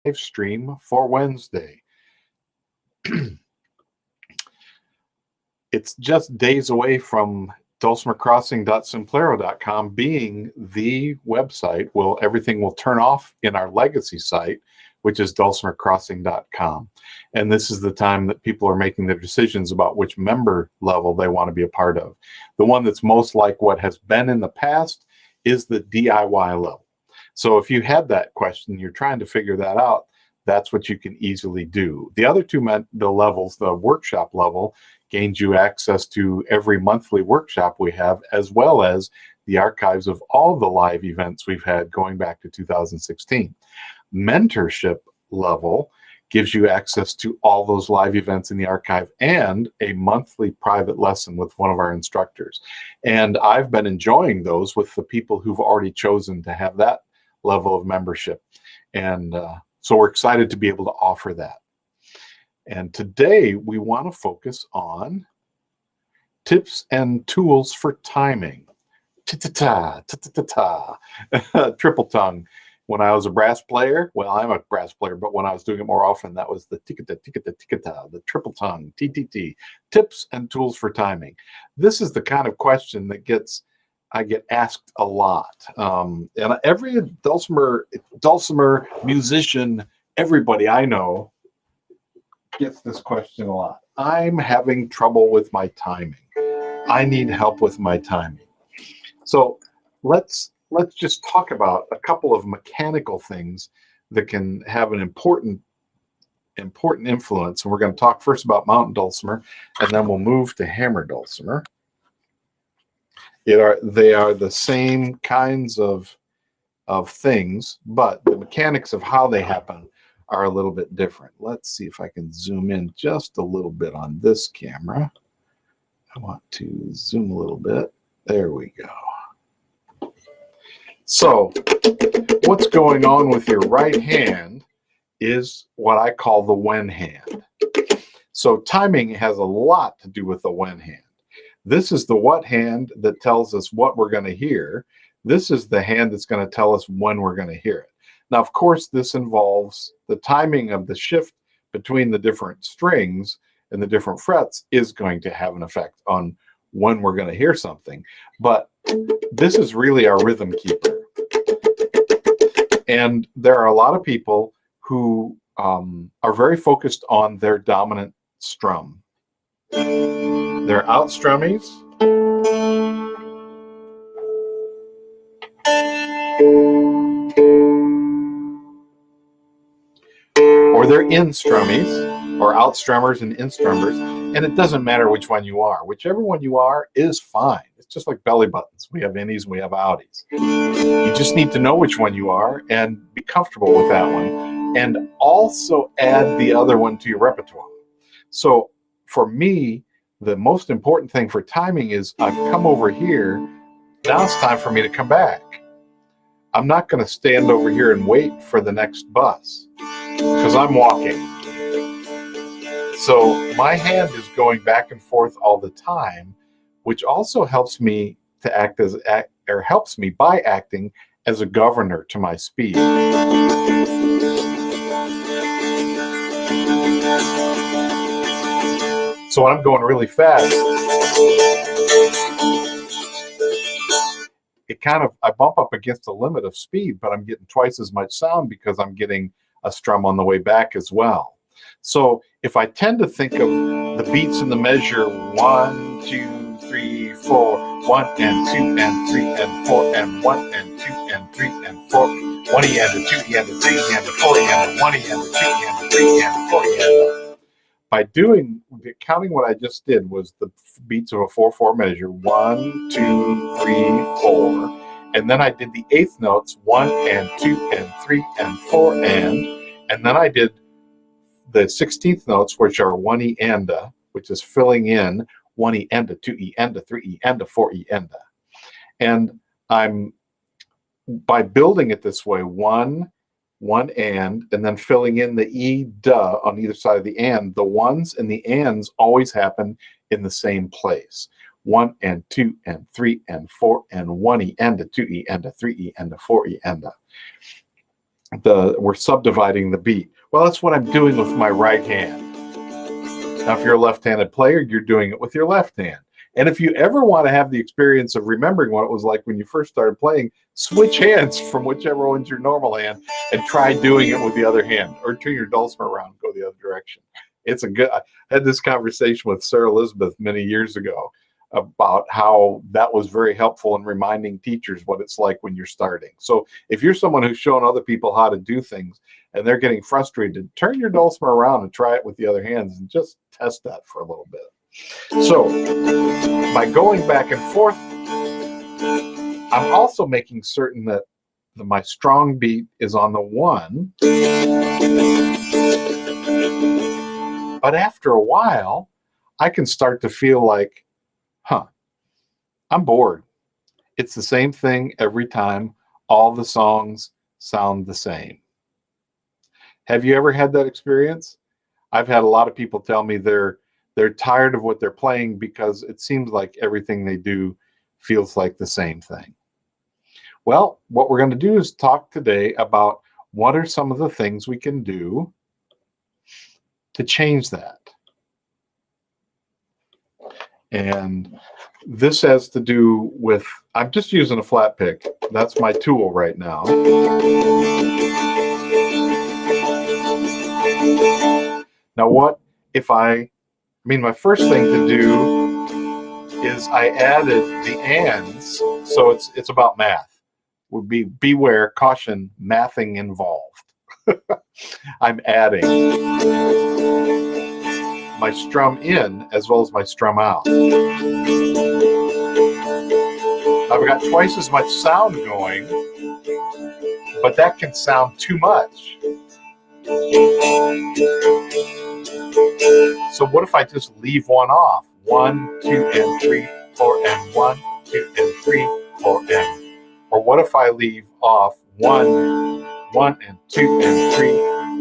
live stream for Wednesday. It's just days away from dulcimercrossing.simplero.com being the website. Well, everything will turn off in our legacy site, which is dulcimercrossing.com. And this is the time that people are making their decisions about which member level they want to be a part of. The one that's most like what has been in the past is the DIY level. So if you had that question, you're trying to figure that out, that's what you can easily do. The other two the levels, the workshop level, gains you access to every monthly workshop we have, as well as the archives of all the live events we've had going back to 2016. Mentorship level gives you access to all those live events in the archive and a monthly private lesson with one of our instructors. And I've been enjoying those with the people who've already chosen to have that level of membership. And so we're excited to be able to offer that. And today we want to focus on tips and tools for timing. Ta-ta-ta, ta-ta-ta-ta. Triple tongue. When I was a brass player, well, I'm a brass player, but when I was doing it more often, that was the ticketa, ticketa, ticketa, the triple tongue, TTT. Tips and tools for timing. This is the kind of question that I get asked a lot. And every dulcimer musician, everybody I know gets this question a lot. I'm having trouble with my timing. I need help with my timing. So let's just talk about a couple of mechanical things that can have an important influence. And we're going to talk first about mountain dulcimer, and then we'll move to hammer dulcimer. They are the same kinds of things, but the mechanics of how they happen are a little bit different. Let's see if I can zoom in just a little bit on this camera. I want to zoom a little bit. There we go. So what's going on with your right hand is what I call the when hand. So timing has a lot to do with the when hand. This is the what hand that tells us what we're going to hear. This is the hand that's going to tell us when we're going to hear it. Now, of course, this involves the timing of the shift between the different strings and the different frets is going to have an effect on when we're going to hear something. But this is really our rhythm keeper. And there are a lot of people who are very focused on their dominant strum. They're out strummies. Or they're in strummies, or out strummers and in strummers, and it doesn't matter which one you are. Whichever one you are is fine. It's just like belly buttons. We have innies and we have outies. You just need to know which one you are and be comfortable with that one, and also add the other one to your repertoire. So for me, the most important thing for timing is I've come over here. Now it's time for me to come back. I'm not going to stand over here and wait for the next bus because I'm walking. So my hand is going back and forth all the time, which also helps me to helps me by acting as a governor to my speed. So when I'm going really fast, I bump up against the limit of speed, but I'm getting twice as much sound because I'm getting a strum on the way back as well. So if I tend to think of the beats in the measure 1, 2, 3, 4, 1 and 2 and 3 and 4 and 1 and 2 and 3 and 4, 1 E and a 2 E and a 3 E and a 4 E and a 1 E and a 2 E and a 3 E and a 4 E and a. By counting what I just did was the beats of a 4/4 measure, 1, 2, 3, 4, and then I did the eighth notes, 1 and 2 and 3 and 4 and then I did the 16th notes, which are 1 E and a, which is filling in 1 E and a, 2 E and a, 3 E and a, 4 E and a. And by building it this way, one and then filling in the E, duh, on either side of the and, the ones and the ands always happen in the same place. 1 and 2 and 3 and 4 and 1 E and a, 2 E and a, 3 E and a, 4 E and a. we're subdividing the beat. Well, that's what I'm doing with my right hand. Now, if you're a left-handed player, you're doing it with your left hand. And if you ever want to have the experience of remembering what it was like when you first started playing, switch hands from whichever one's your normal hand and try doing it with the other hand, or turn your dulcimer around and go the other direction. It's a good, I had this conversation with Sarah Elizabeth many years ago about how that was very helpful in reminding teachers what it's like when you're starting. So if you're someone who's showing other people how to do things and they're getting frustrated, turn your dulcimer around and try it with the other hands and just test that for a little bit. So by going back and forth, I'm also making certain that my strong beat is on the 1. But after a while, I can start to feel like, I'm bored. It's the same thing every time. All the songs sound the same. Have you ever had that experience? I've had a lot of people tell me they're tired of what they're playing because it seems like everything they do feels like the same thing. Well, what we're going to do is talk today about what are some of the things we can do to change that. And this has to do with, I'm just using a flat pick. That's my tool right now. Now what if my first thing to do is I added the ands, so it's about math. Would be beware, caution, mathing involved. I'm adding my strum in as well as my strum out. I've got twice as much sound going, but that can sound too much. So what if I just leave one off? 1, 2, and 3, 4, and 1, 2, and 3, 4, and. Or what if I leave off 1, 1, and 2, and 3,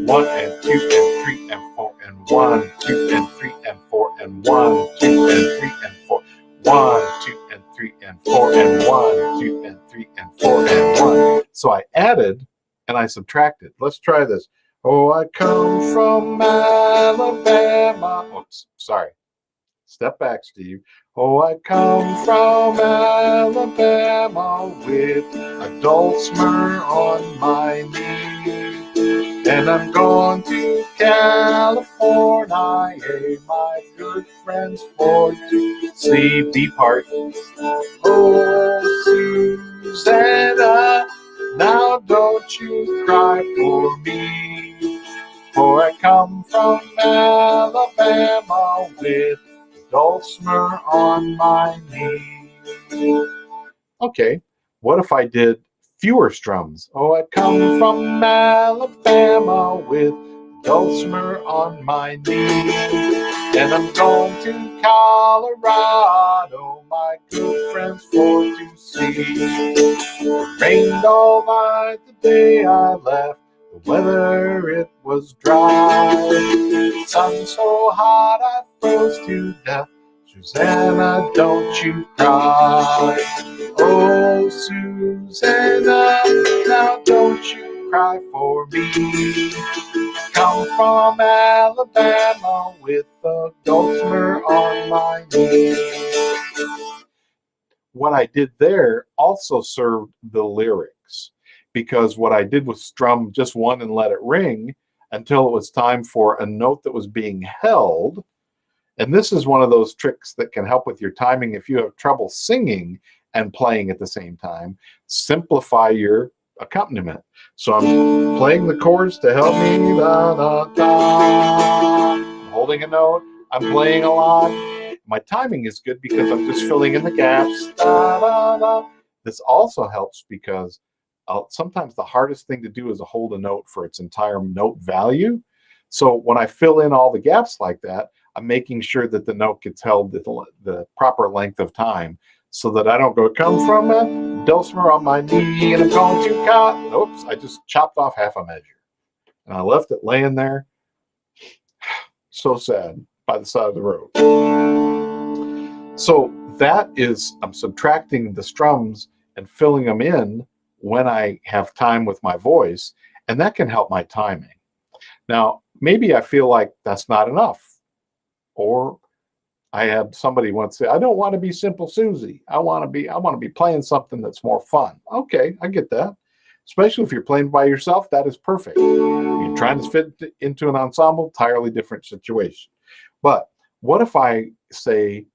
1, and 2, and 3, and 4, and 1, 2, and 3, and 4, and 1, 2, and 3, and 4, 1, 2, and 3, and 4, and 1, 2, and 3, and 4, and 1. So I added and I subtracted. Let's try this. Oh, I come from Alabama. Oops, sorry. Step back, Steve. Oh, I come from Alabama with a dulcimer on my knee. And I'm going to California, my good friends, for to see B part. Oh, Susanna, now don't you cry for me, for I come from Alabama with dulcimer on my knee. Okay, what if I did fewer strums? Oh, I come from Alabama with dulcimer on my knee. And I'm going to Colorado, my good friends, for to see. It rained all night the day I left. The weather, it was dry. The sun so hot I froze to death. Susanna, don't you cry. Oh, Susanna, now don't you cry for me. Come from Alabama with a dulcimer on my knee. What I did there also served the lyrics, because what I did was strum just one and let it ring until it was time for a note that was being held. And this is one of those tricks that can help with your timing if you have trouble singing and playing at the same time. Simplify your accompaniment. So I'm playing the chords to help me, da, da, da. I'm holding a note, I'm playing a lot. My timing is good because I'm just filling in the gaps. Da, da, da. This also helps because sometimes the hardest thing to do is to hold a note for its entire note value. So when I fill in all the gaps like that, I'm making sure that the note gets held the proper length of time, so that I don't go, come from a dulcimer on my knee and I'm going to cut. Oops, I just chopped off half a measure. And I left it laying there, so sad, by the side of the road. So that is, I'm subtracting the strums and filling them in when I have time with my voice. And that can help my timing. Now, maybe I feel like that's not enough. Or I had somebody once say, I don't want to be Simple Susie. I want to be playing something that's more fun. Okay, I get that. Especially if you're playing by yourself, that is perfect. If you're trying to fit into an ensemble, entirely different situation. But what if I say,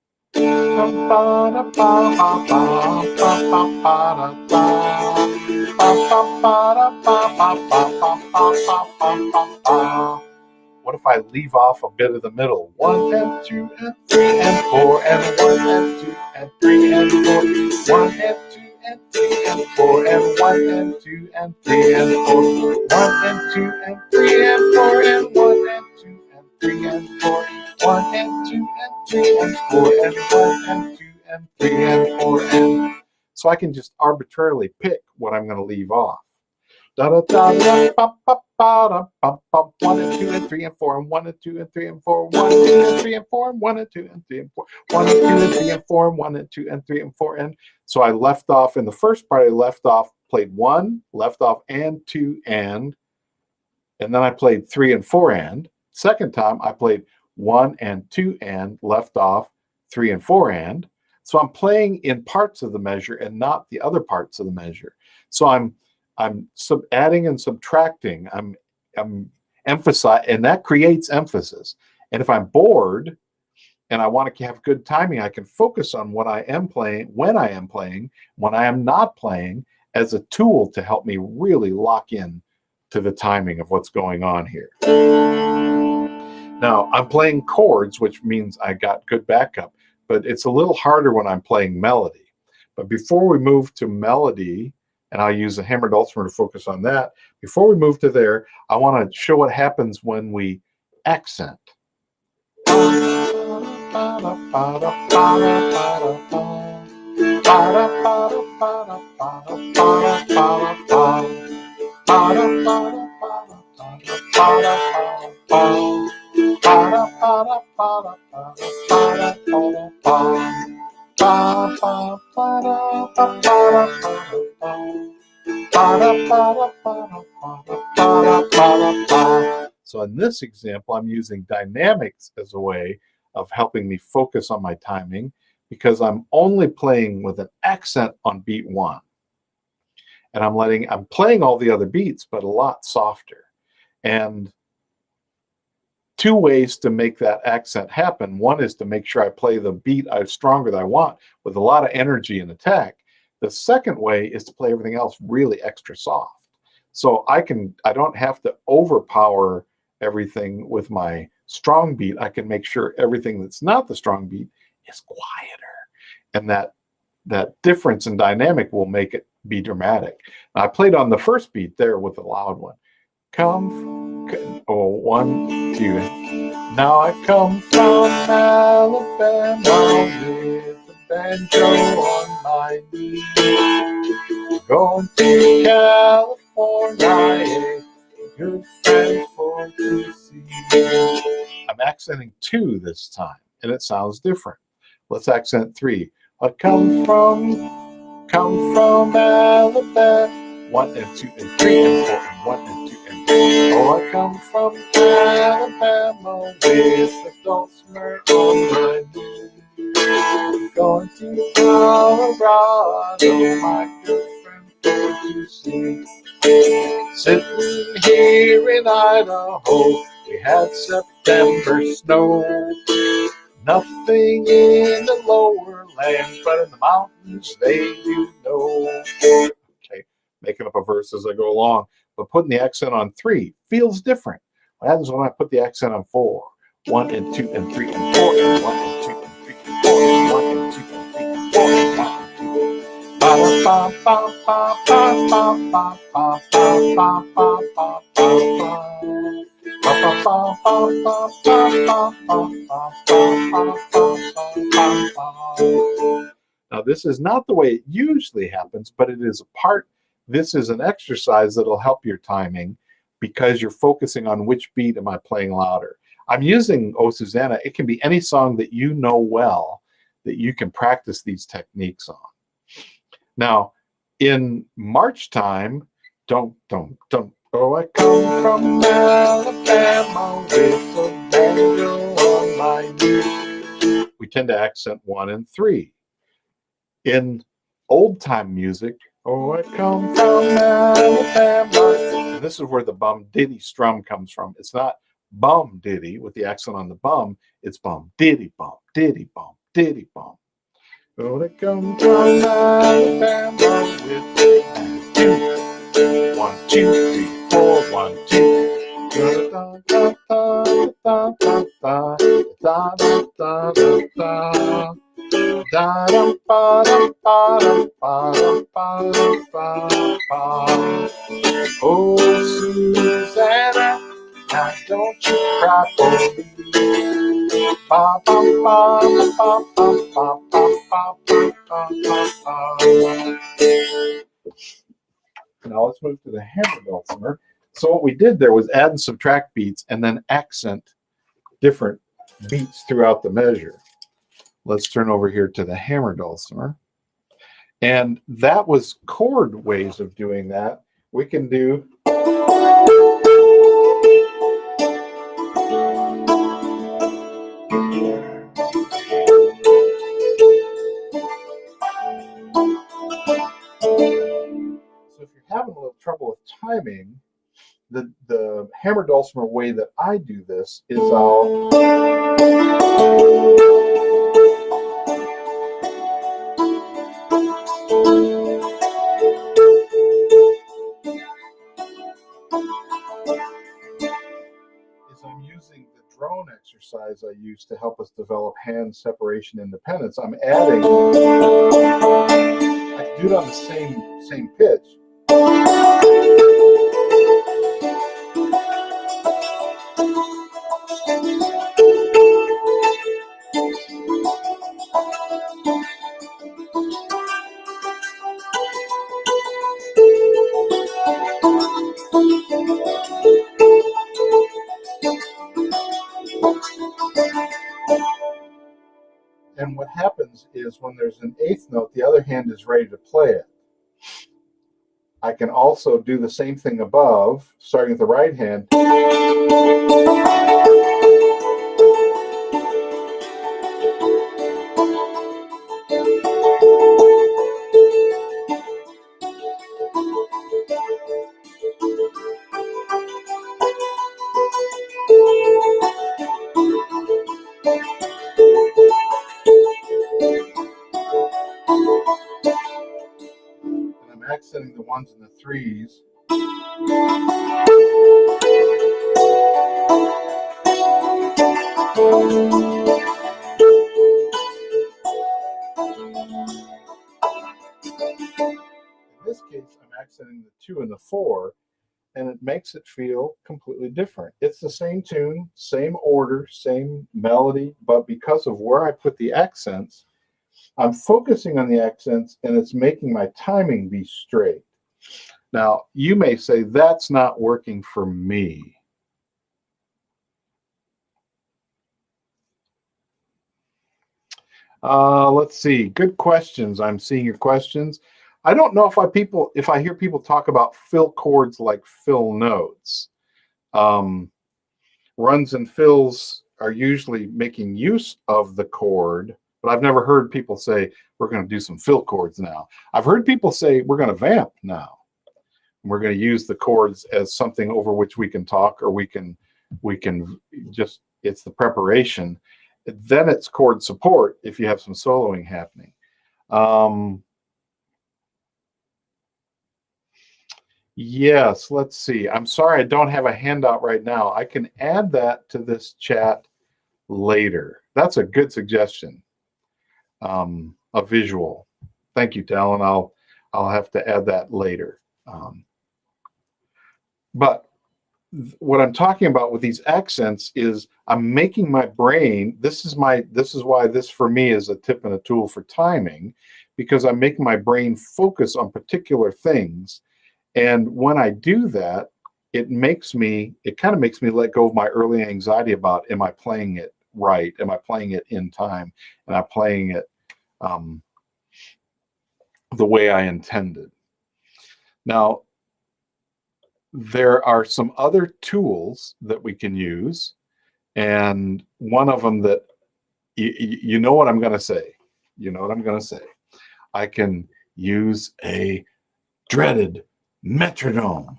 what if I leave off a bit of the middle? 1 and 2 and 3 and 4 and 1 and 2 and 3 and 4. 1 and 2 and 3 and 4 and 1 and 2 and 3 and 4. 1 and 2 and 3 and 4 and 1 and 2 and 3 and 4. 1 and 2 and 3 and 4 and 1 and 2 and 3 and 4 and so I can just arbitrarily pick what I'm going to leave off. Da da da da pop pop ba pop pop 1 and 2 and 3 and 4 and 1 and 2 and 3 and 4 1 and 2 and 3 and 4 and 1 and 2 and 3 and 4 1 and 2 and 3 and 4 and 1 and 2 and 3 and 4 and so I left off in the first part. I left off, played 1, left off and 2 and then I played 3 and 4 and. Second time I played 1 and 2 and left off 3 and 4 and. So I'm playing in parts of the measure and not the other parts of the measure. So I'm adding and subtracting. I'm emphasizing, and that creates emphasis. And if I'm bored and I want to have good timing, I can focus on what I am playing, when I am playing, when I am not playing, as a tool to help me really lock in to the timing of what's going on here. Now, I'm playing chords, which means I got good backup, but it's a little harder when I'm playing melody. But before we move to melody, and I'll use a hammered dulcimer to focus on that. Before we move to there, I want to show what happens when we accent. So in this example, I'm using dynamics as a way of helping me focus on my timing because I'm only playing with an accent on beat 1. And I'm playing all the other beats, but a lot softer. And 2 ways to make that accent happen. One is to make sure I play the beat stronger than I want with a lot of energy and attack. The second way is to play everything else really extra soft. So I don't have to overpower everything with my strong beat. I can make sure everything that's not the strong beat is quieter. And that difference in dynamic will make it be dramatic. Now, I played on the first beat there with the loud one. 1, 2. Now I come from Alabama with a banjo on my knee. Going to California, good friends for to see. I'm accenting 2 this time, and it sounds different. Let's accent 3. I come from Alabama. 1 and 2 and 3 and 4 and 1 and 2 and 3. Oh, I come from Alabama with a dulcimer on my knee. Going to Colorado, my good friend for to see. Sitting here in Idaho, we had September snow. Nothing in the lower lands, but in the mountains they do know. Okay, making up a verse as I go along, but putting the accent on 3 feels different. What happens when I put the accent on 4? 1 and 2 and 3 and 4 and 1 and 2 and 3 and 4 and 1 and 2 and 3 and 4 and 1 and 2. Now, this is not the way it usually happens, but it is a part. This is an exercise that'll help your timing because you're focusing on which beat am I playing louder. I'm using Oh Susanna. It can be any song that you know well that you can practice these techniques on. Now, in March time, don't Oh, I come from Alabama with a banjo on my knee. We tend to accent 1 and 3. In old time music, oh, I come from Alabama. And this is where the bum diddy strum comes from. It's not bum diddy with the accent on the bum. It's bum diddy bum diddy bum diddy bum. Oh, I come from Alabama with a banjo. 1, 2, 3, 4, 1, 2. Da da da da da da da da da da. Da da ba da ba da ba da ba da ba. Oh, Susanna, now don't you cry for me. Ba ba ba ba ba ba ba ba ba ba. Now let's move to the hammer dulcimer. So what we did there was add and subtract beats and then accent different beats throughout the measure. Let's turn over here to the hammer dulcimer. And that was chord ways of doing that. We can do so if you're having a little trouble with timing, the hammer dulcimer way that I do this is I'll I'm using the drone exercise I use to help us develop hand separation independence. I'm adding, I can do it on the same pitch. And what happens is when there's an eighth note, the other hand is ready to play it. I can also do the same thing above, starting with the right hand. And I'm accenting the ones and the threes. In this case, I'm accenting the 2 and the 4, and it makes it feel completely different. It's the same tune, same order, same melody, but because of where I put the accents, I'm focusing on the accents, and it's making my timing be straight. Now, you may say, that's not working for me. Let's see. Good questions. I'm seeing your questions. I don't know if I hear people talk about fill chords like fill notes. Runs and fills are usually making use of the chord, but I've never heard people say, we're going to do some fill chords now. I've heard people say, we're going to vamp now. We're going to use the chords as something over which we can talk, or we can just, it's the preparation. Then it's chord support if you have some soloing happening. Yes, let's see. I'm sorry I don't have a handout right now. I can add that to this chat later. That's a good suggestion. A visual. Thank you, Talon. I'll have to add that later. But what I'm talking about with these accents is I'm making my brain, this is why this for me is a tip and a tool for timing, because I'm making my brain focus on particular things. And when I do that, it kind of makes me let go of my early anxiety about, am I playing it right? Am I playing it in time? Am I playing it the way I intended? Now, there are some other tools that we can use, and one of them that you know what I'm going to say. You know what I'm going to say. I can use a dreaded metronome.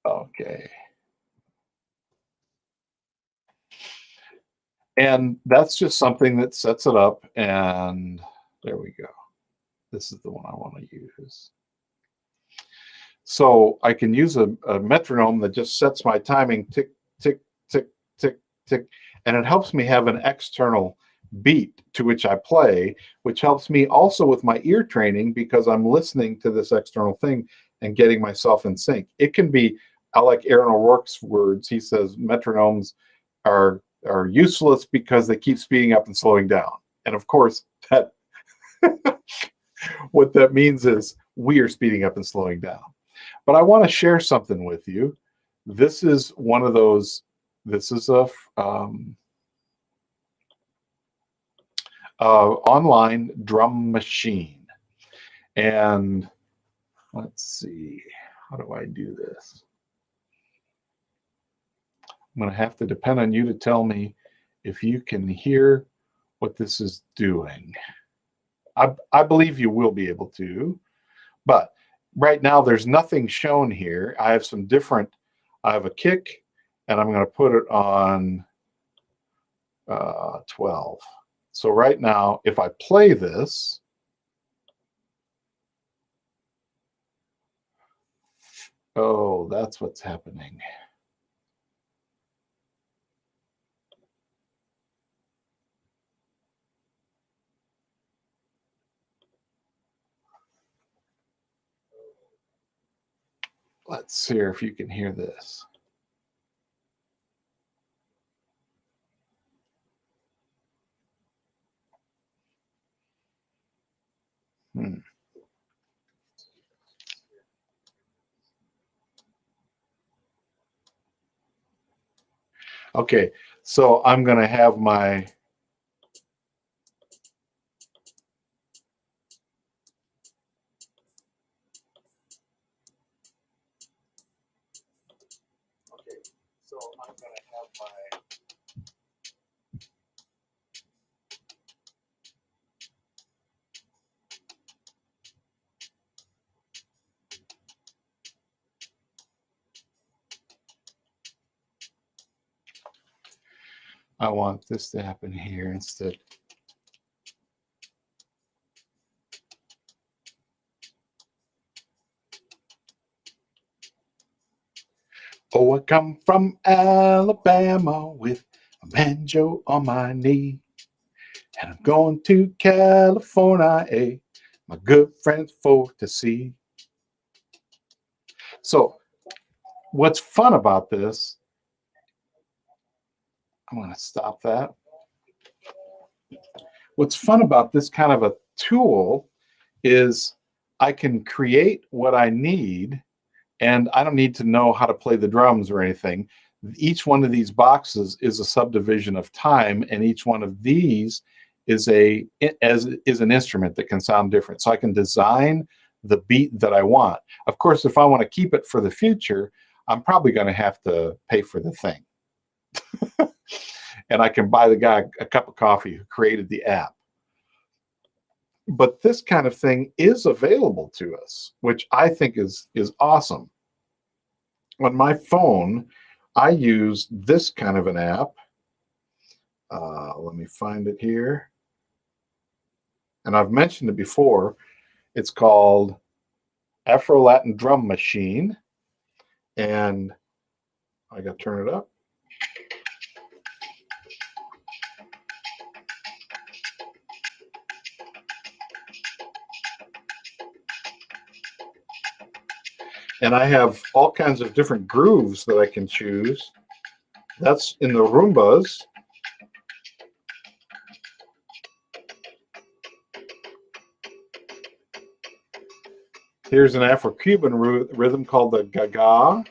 Okay. And that's just something that sets it up, and there we go. This is the one I want to use. So I can use a metronome that just sets my timing tick, tick, tick, tick, tick, and it helps me have an external beat to which I play, which helps me also with my ear training because I'm listening to this external thing and getting myself in sync. It can be, I like Aaron O'Rourke's words. He says metronomes are useless because they keep speeding up and slowing down. And of course, that what that means is we are speeding up and slowing down. But I want to share something with you. This is one of those. This is a online drum machine, and let's see, how do I do this? I'm going to have to depend on you to tell me if you can hear what this is doing. I believe you will be able to, but right now there's nothing shown here. I have some different, I have a kick, and I'm going to put it on 12. So right now, if I play this, oh, that's what's happening. Let's see if you can hear this. Okay, so I'm going to have my I want this to happen here instead. Oh, I come from Alabama with a banjo on my knee, and I'm going to California, my good friends for to see. So what's fun about this, I'm going to stop that. What's fun about this kind of a tool is I can create what I need, and I don't need to know how to play the drums or anything. Each one of these boxes is a subdivision of time, and each one of these is an instrument that can sound different. So I can design the beat that I want. Of course, if I want to keep it for the future, I'm probably going to have to pay for the thing. And I can buy the guy a cup of coffee who created the app. But this kind of thing is available to us, which I think is awesome. On my phone, I use this kind of an app. Let me find it here. And I've mentioned it before. It's called Afro-Latin Drum Machine. And I got to turn it up. And I have all kinds of different grooves that I can choose. That's in the Roombas. Here's an Afro-Cuban rhythm called the Gaga.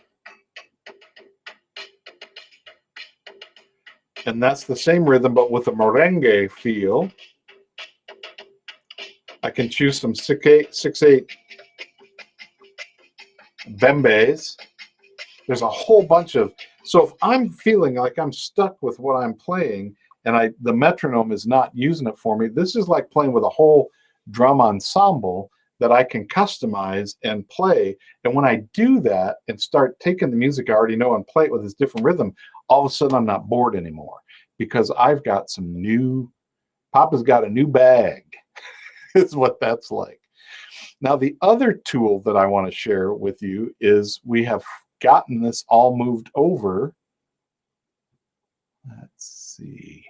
And that's the same rhythm, but with a merengue feel. I can choose some 6/8 bembes. There's a whole bunch of, so if I'm feeling like I'm stuck with what I'm playing and the metronome is not using it for me, this is like playing with a whole drum ensemble that I can customize and play. And when I do that and start taking the music I already know and play it with this different rhythm, all of a sudden I'm not bored anymore because I've got some new, Papa's got a new bag, is what that's like. Now, the other tool that I want to share with you is we have gotten this all moved over. Let's see.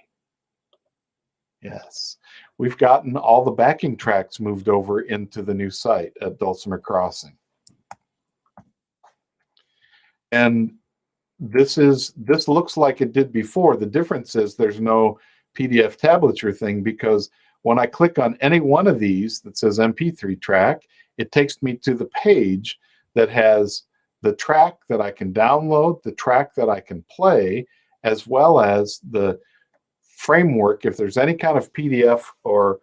Yes, we've gotten all the backing tracks moved over into the new site at Dulcimer Crossing. And this looks like it did before. The difference is there's no PDF tablature thing, because when I click on any one of these that says MP3 track, it takes me to the page that has the track that I can download, the track that I can play, as well as the framework. If there's any kind of PDF or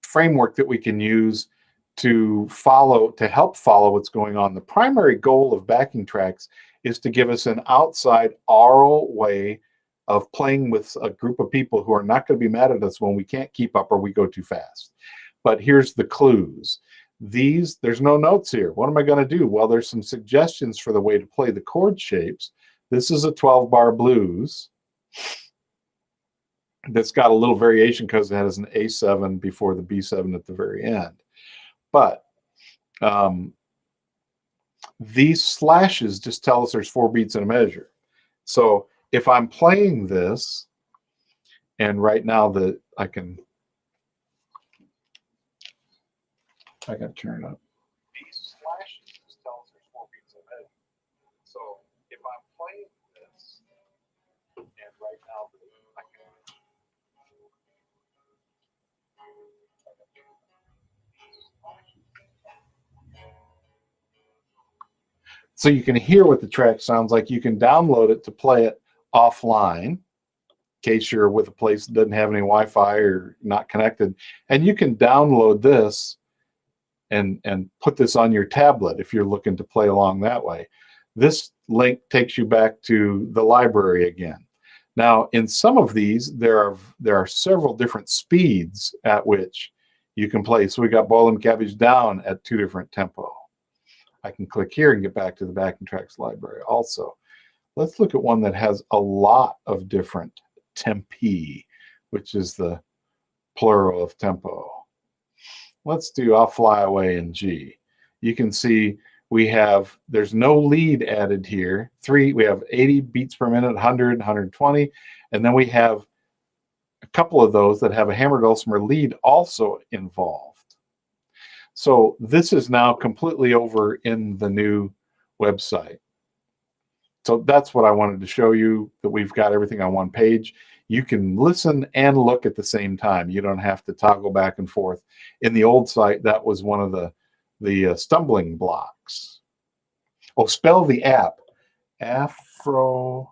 framework that we can use to help follow what's going on. The primary goal of backing tracks is to give us an outside aural way of playing with a group of people who are not going to be mad at us when we can't keep up or we go too fast. But here's the clues. There's no notes here. What am I going to do? Well, there's some suggestions for the way to play the chord shapes. This is a 12-bar blues that's got a little variation because it has an A7 before the B7 at the very end. But these slashes just tell us there's 4 beats in a measure. So if I'm playing this, and right now I can turn up. These slashes just tell us there's 4 beats in a measure. So if I'm playing this, and right now I can. So you can hear what the track sounds like. You can download it to play it offline in case you're with a place that doesn't have any Wi-Fi or not connected. And you can download this and put this on your tablet if you're looking to play along that way. This link takes you back to the library again. Now, in some of these, there are several different speeds at which you can play. So we got Boiled Cabbage Down at 2 different tempo. I can click here and get back to the backing tracks library also. Let's look at one that has a lot of different tempi, which is the plural of tempo. Let's do I'll Fly Away in G. You can see there's no lead added here. We have 80 beats per minute, 100, 120, and then we have a couple of those that have a hammer dulcimer lead also involved. So this is now completely over in the new website. So that's what I wanted to show you, that we've got everything on one page. You can listen and look at the same time. You don't have to toggle back and forth. In the old site, that was one of the stumbling blocks. Oh, spell the app. Afro-Latin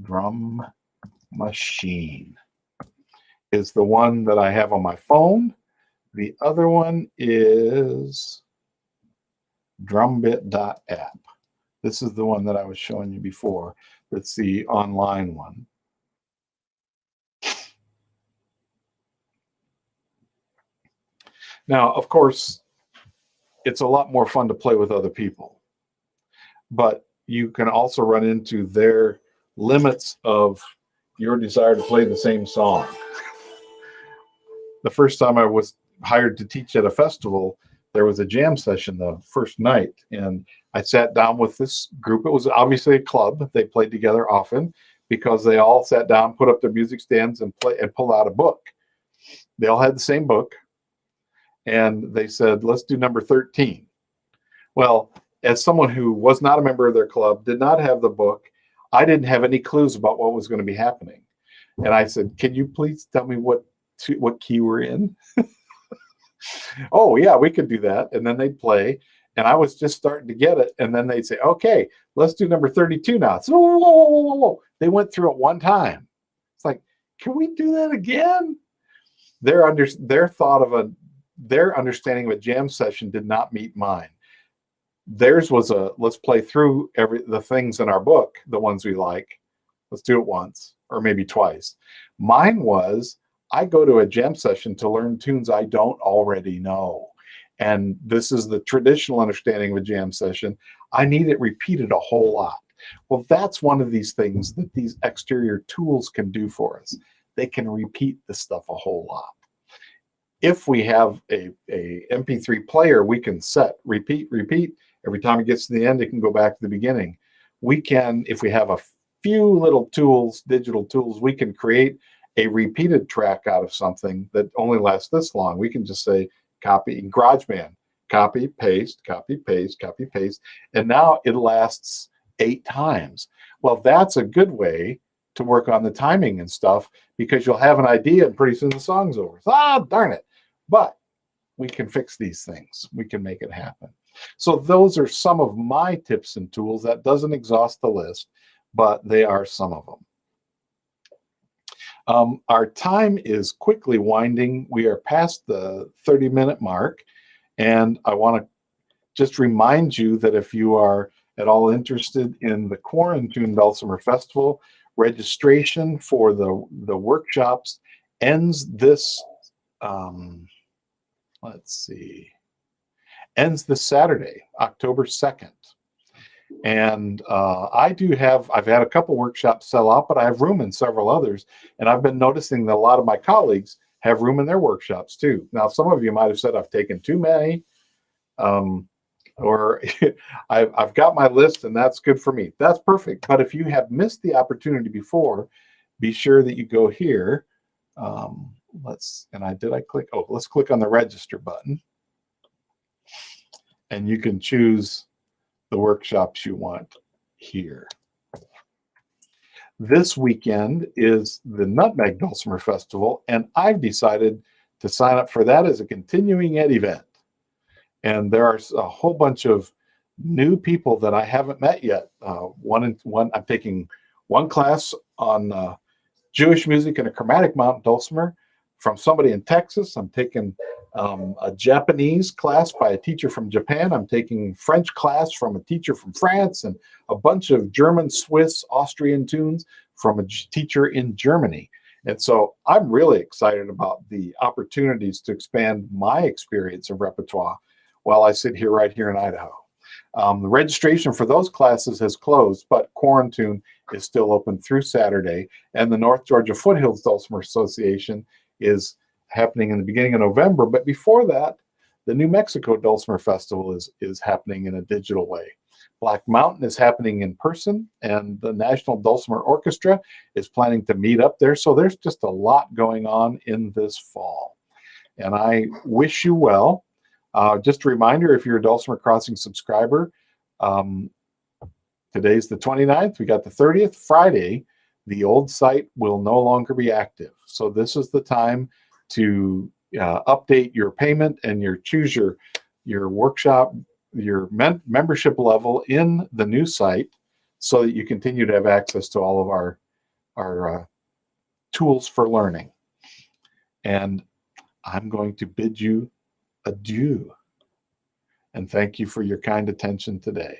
Drum Machine is the one that I have on my phone. The other one is drumbit.app. This is the one that I was showing you before. That's the online one. Now, of course, it's a lot more fun to play with other people, but you can also run into their limits of your desire to play the same song. The first time I was hired to teach at a festival, there was a jam session the first night, and I sat down with this group. It was obviously a club. They played together often because they all sat down, put up their music stands, and pull out a book. They all had the same book, and they said, let's do number 13. Well, as someone who was not a member of their club, did not have the book, I didn't have any clues about what was going to be happening. And I said, can you please tell me what key we're in? Oh, yeah, we could do that. And then they'd play. And I was just starting to get it. And then they'd say, okay, let's do number 32 now. So, whoa, whoa, whoa, whoa, whoa. They went through it one time. It's like, can we do that again? Their understanding of a jam session did not meet mine. Theirs was let's play through the things in our book, the ones we like. Let's do it once or maybe twice. Mine was, I go to a jam session to learn tunes I don't already know. And this is the traditional understanding of a jam session. I need it repeated a whole lot. Well, that's one of these things that these exterior tools can do for us. They can repeat the stuff a whole lot. If we have a MP3 player, we can set repeat. Every time it gets to the end, it can go back to the beginning. We can, if we have a few little tools, digital tools, we can create a repeated track out of something that only lasts this long. We can just say copy in GarageBand, copy, paste, copy, paste, copy, paste, and now it lasts 8 times. Well, that's a good way to work on the timing and stuff, because you'll have an idea and pretty soon the song's over. Darn it. But we can fix these things. We can make it happen. So those are some of my tips and tools. That doesn't exhaust the list, but they are some of them. Our time is quickly winding. We are past the 30-minute mark, and I want to just remind you that if you are at all interested in the Quarantine Dulcimer Festival, registration for the workshops ends this, ends this Saturday, October 2nd. And I've had a couple workshops sell out, but I have room in several others. And I've been noticing that a lot of my colleagues have room in their workshops too. Now, some of you might have said I've taken too many, or I've got my list and that's good for me. That's perfect. But if you have missed the opportunity before, be sure that you go here. Let's click on the register button, and you can choose the workshops you want here. This weekend is the Nutmeg Dulcimer Festival, and I've decided to sign up for that as a continuing ed event. And there are a whole bunch of new people that I haven't met yet. I'm taking one class on Jewish music and a chromatic mountain dulcimer from somebody in Texas. I'm taking a Japanese class by a teacher from Japan. I'm taking French class from a teacher from France, and a bunch of German, Swiss, Austrian tunes from a teacher in Germany. And so I'm really excited about the opportunities to expand my experience of repertoire while I sit here right here in Idaho. The registration for those classes has closed, but Quarantine is still open through Saturday, and the North Georgia Foothills Dulcimer Association is happening in the beginning of November. But before that, the New Mexico Dulcimer Festival is happening in a digital way. Black Mountain is happening in person, and the National Dulcimer Orchestra is planning to meet up there. So there's just a lot going on in this fall, and I wish you well. Just a reminder, if you're a Dulcimer Crossing subscriber, today's the 29th. We got the 30th, Friday. The old site will no longer be active. So this is the time to update your payment and choose your workshop, your membership level in the new site, so that you continue to have access to all of our tools for learning. And I'm going to bid you adieu, and thank you for your kind attention today.